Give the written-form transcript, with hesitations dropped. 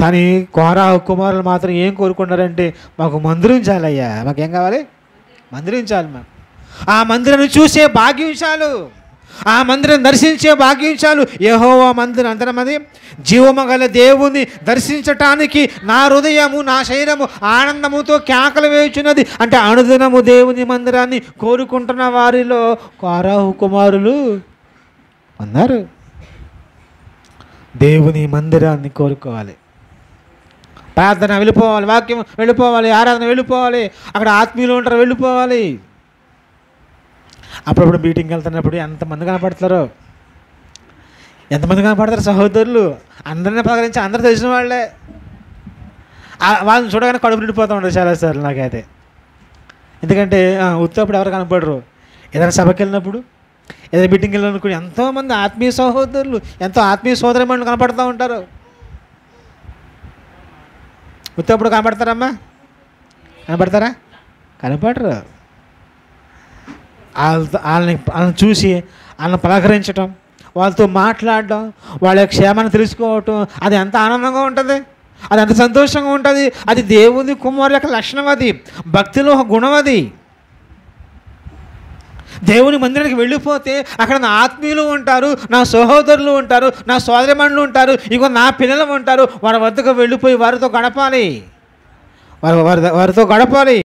కానీ కోరహు కుమారులు మాత్రం ఏం కోరుకున్నారంటే, మాకు మందిరం చాలయ్యా, మాకేం కావాలి? మందిరం చాలు మాకు. ఆ మందిరాన్ని చూసే భాగ్యం చాలు, ఆ మందిరం దర్శించే భాగ్యం చాలు. యెహోవా మందిరం అంతనమది జీవము గల దేవుని దర్శించటానికి నా హృదయము నా శరీరము ఆనందముతో కేకలు వేయుచున్నది. అంటే అనుదినము దేవుని మందిరాన్ని కోరుకుంటున్న వారిలో కోరహు కుమారులు ఉన్నారు. దేవుని మందిరాన్ని కోరుకోవాలి, ప్రార్థన వెళ్ళిపోవాలి, వాక్యం వెళ్ళిపోవాలి, ఆరాధన వెళ్ళిపోవాలి, అక్కడ ఆత్మీయులు ఉంటారు వెళ్ళిపోవాలి. అప్పుడప్పుడు మీటింగ్కి వెళ్తున్నప్పుడు ఎంతమంది కనపడతారో, ఎంతమంది కనపడతారు సహోదరులు, అందరినీ పలకరించి అందరూ తెలిసిన వాళ్ళే. వాళ్ళని చూడగానే కడుపు నిండిపోతూ ఉంటారు చాలాసార్లు నాకైతే. ఎందుకంటే ఉత్తప్పుడు ఎవరు కనపడరు. ఏదైనా సభకి వెళ్ళినప్పుడు, ఏదైనా మీటింగ్కి వెళ్ళినప్పుడు ఎంతోమంది ఆత్మీయ సహోదరులు, ఎంతో ఆత్మీయ సోదరిమణులు కనపడుతూ ఉంటారు. ఉత్తప్పుడు కనపడతారమ్మా? కనపడతారా? కనపడరు. వాళ్ళని చూసి వాళ్ళని పలకరించటం, వాళ్ళతో మాట్లాడటం, వాళ్ళ క్షేమాన్ని తెలుసుకోవటం, అది ఎంత ఆనందంగా ఉంటుంది, అది ఎంత సంతోషంగా ఉంటుంది. అది దేవుని కుమారుల యొక్క లక్షణం, అది భక్తిలో ఒక గుణం. అది దేవుని మందిరానికి వెళ్ళిపోతే అక్కడ నా ఆత్మీయులు ఉంటారు, నా సహోదరులు ఉంటారు, నా సోదరిమణులు ఉంటారు, ఇగో నా పిల్లలు ఉంటారు. వారి వద్దకు వెళ్ళిపోయి వారితో గడపాలి, వారితో గడపాలి.